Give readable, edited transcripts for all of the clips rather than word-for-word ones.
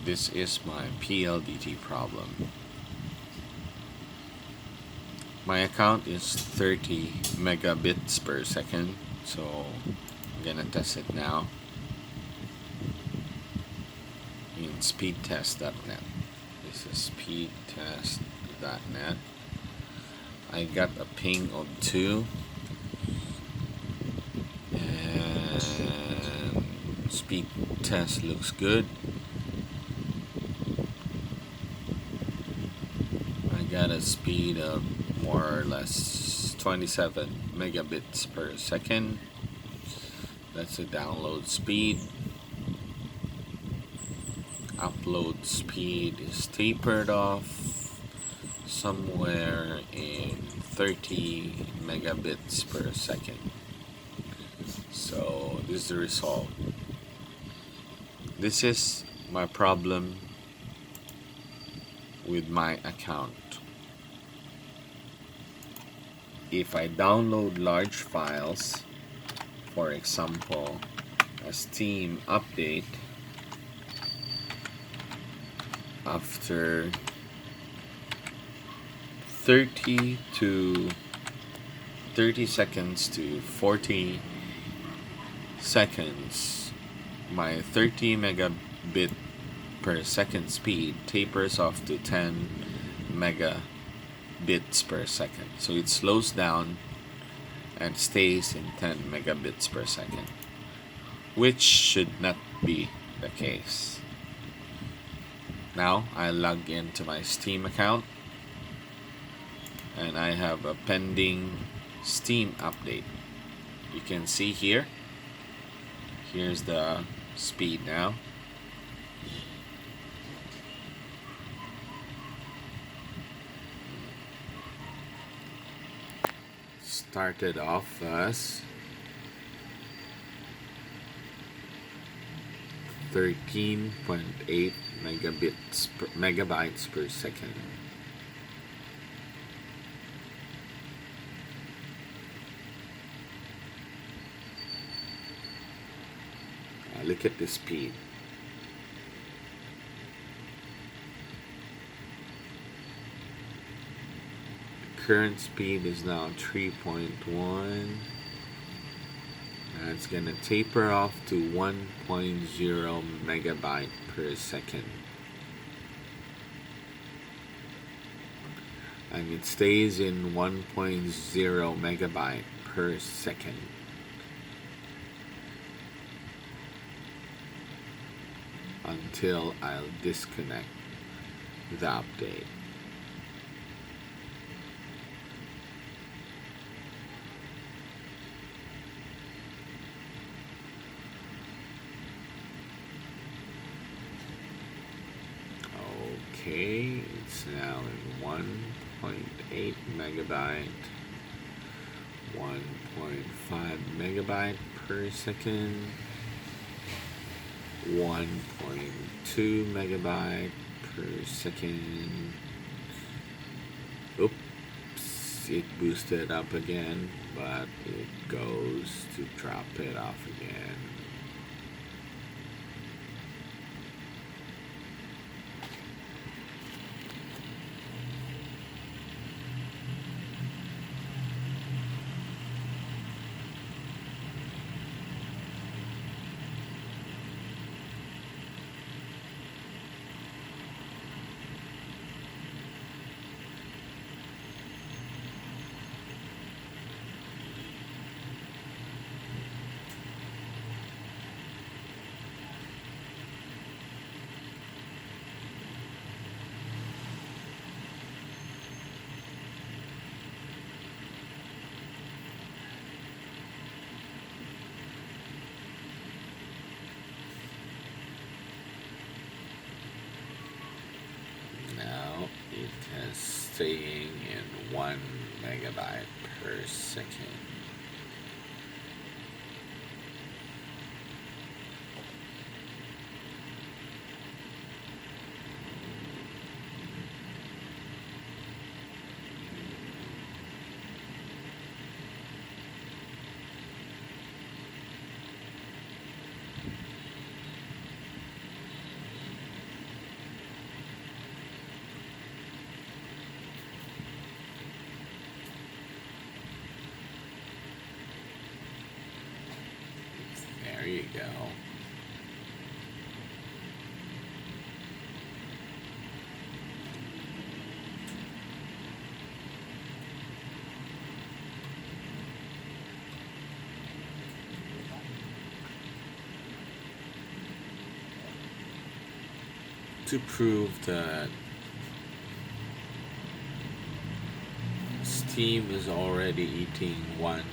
This is my PLDT problem. My account is 30 megabits per second, so I'm gonna test it now in speedtest.net. This is speedtest.net. I got a ping of 2 and speed test looks good. I got a speed of more or less 27 megabits per second. That's the download speed. Upload speed is tapered off somewhere in 30 megabits per second. So this is the result. This is my problem with my account. If I download large files, for example a Steam update, after 30 seconds to 40 seconds, my 30 megabit per second speed tapers off to 10 megabits per second. So it slows down and stays in 10 megabits per second, which should not be the case. Now I log into my Steam account and I have a pending Steam update. You can see here. Here's the speed now. Started off as 13.8 megabytes per second. Look at the speed. The current speed is now 3.1. It's gonna taper off to 1.0 megabyte per second. And it stays in 1.0 megabyte per second. Until I'll disconnect the update. Okay, it's now in 1.8 megabyte, 1.5 megabyte per second, 1.2 megabyte per second. Oops, it boosted up again, but it goes to drop it off again. It is staying in 1 megabyte per second. to prove that Steam is already eating 1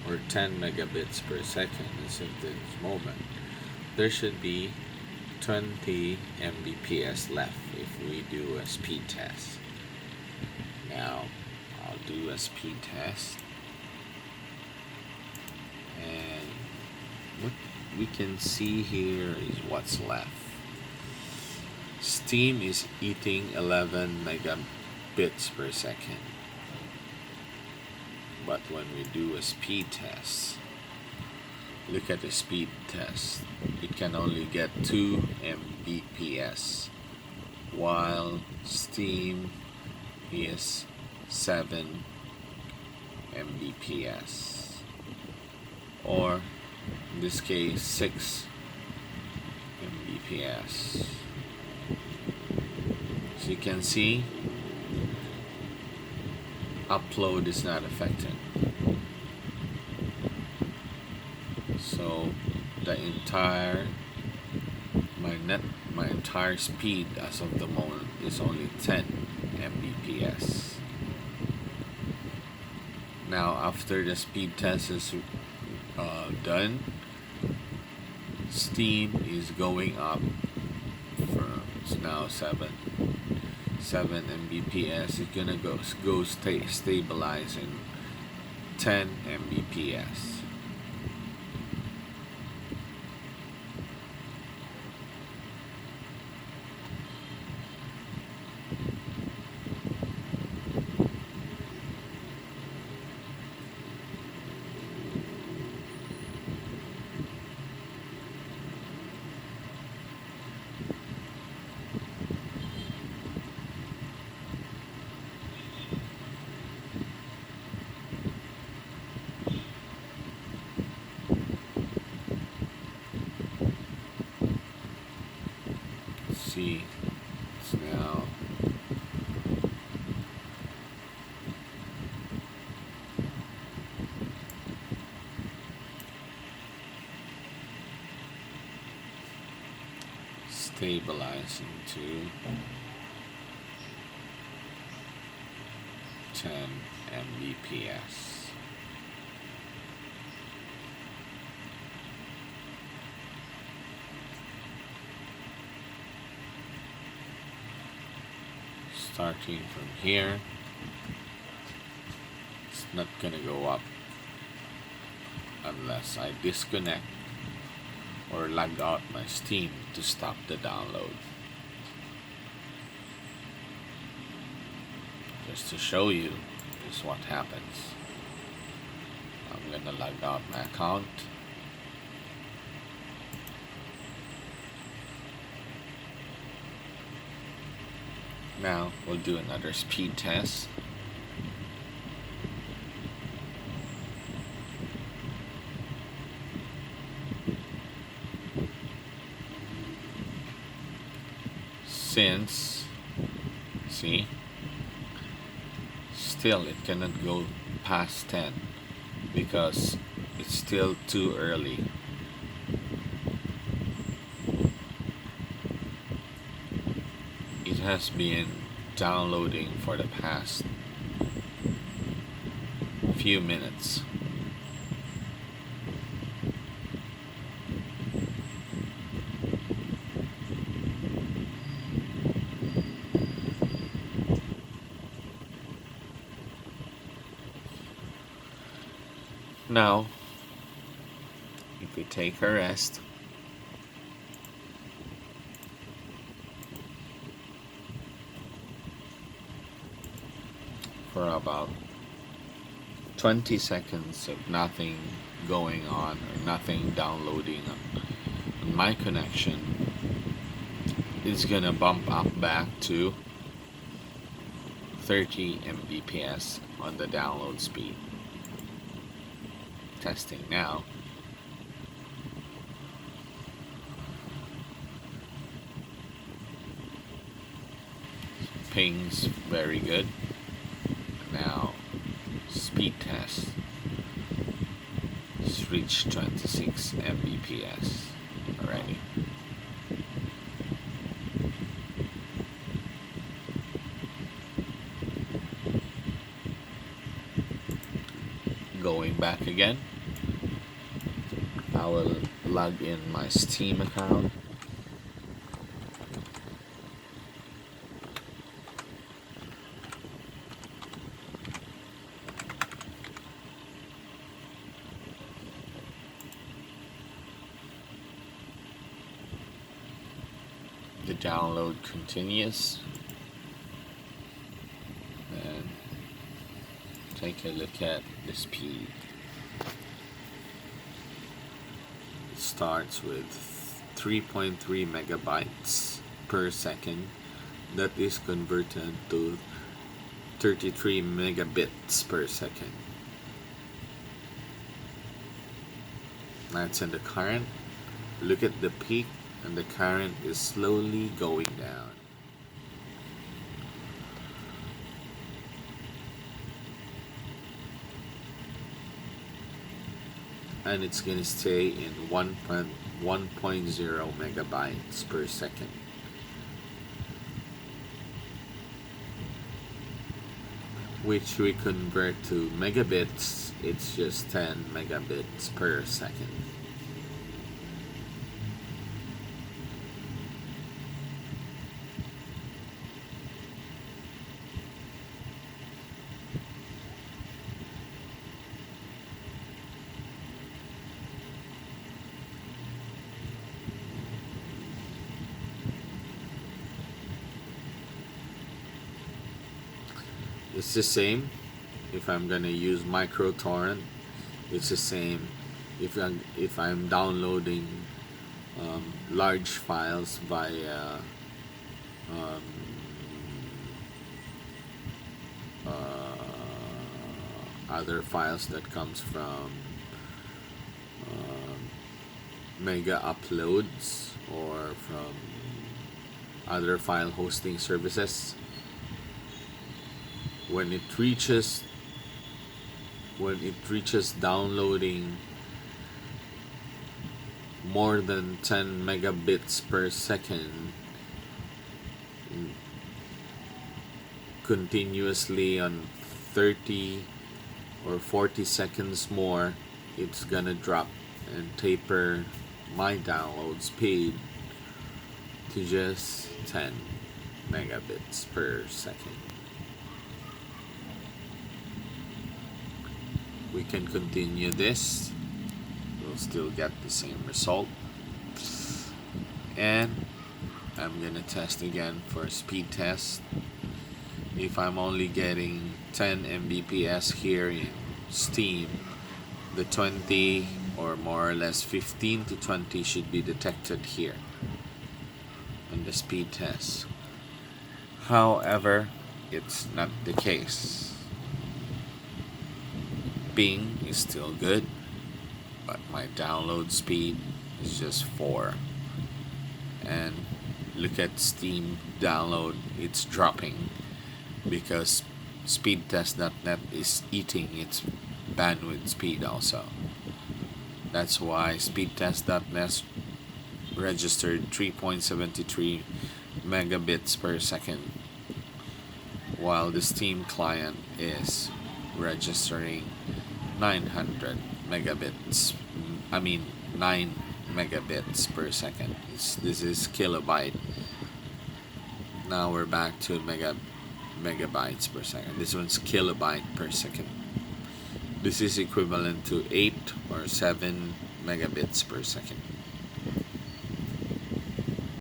or 10 megabits per second as of this moment, there should be 20 Mbps left if we do a speed test. Now I'll do a speed test, and what we can see here is what's left. Steam is eating 11 megabits per second, but when we do a speed test, look at the speed test, it can only get 2 Mbps, while Steam is 7 Mbps, or in this case 6 Mbps. So you can see upload is not affected. So my entire speed as of the moment is only 10 Mbps. Now after the speed test is done, Steam is going up from, it's now 7 Mbps. It's gonna go stabilize in 10 Mbps. See, it's now stabilizing to 10 Mbps. Starting from here, it's not gonna go up unless I disconnect or log out my Steam to stop the download. Just to show you is what happens. I'm gonna log out my account. Now we'll do another speed test. Since, see, still it cannot go past 10 because it's still too early. It has been downloading for the past few minutes. Now, if we take a rest, for about 20 seconds of nothing going on or nothing downloading on my connection, it's gonna bump up back to 30 Mbps on the download speed. Testing now. Ping's very good. Now speed test. It's reached 26 Mbps already. going back again, I will log in my Steam account. The download continues, and take a look at the speed. It starts with 3.3 megabytes per second. That is converted to 33 megabits per second. That's in the current. Look at the peak, and the current is slowly going down. And it's gonna stay in 1.0 megabytes per second. Which we convert to megabits, it's just 10 megabits per second. It's the same if I'm gonna use micro torrent. It's the same if I'm downloading large files via other files that comes from mega uploads or from other file hosting services. When it reaches downloading more than 10 megabits per second continuously on 30 or 40 seconds more, it's gonna drop and taper my download speed to just 10 megabits per second. We can continue this, we'll still get the same result. And I'm gonna test again for a speed test. If I'm only getting 10 Mbps here in Steam, the 20 or more or less 15 to 20 should be detected here on the speed test. However, it's not the case. Ping is still good, but my download speed is just 4. And look at Steam download, it's dropping because speedtest.net is eating its bandwidth speed also. That's why speedtest.net registered 3.73 megabits per second, while the Steam client is registering 900 megabits. 9 megabits per second. This is kilobyte. Now we're back to megabytes per second. This one's kilobyte per second. This is equivalent to 8 or 7 megabits per second.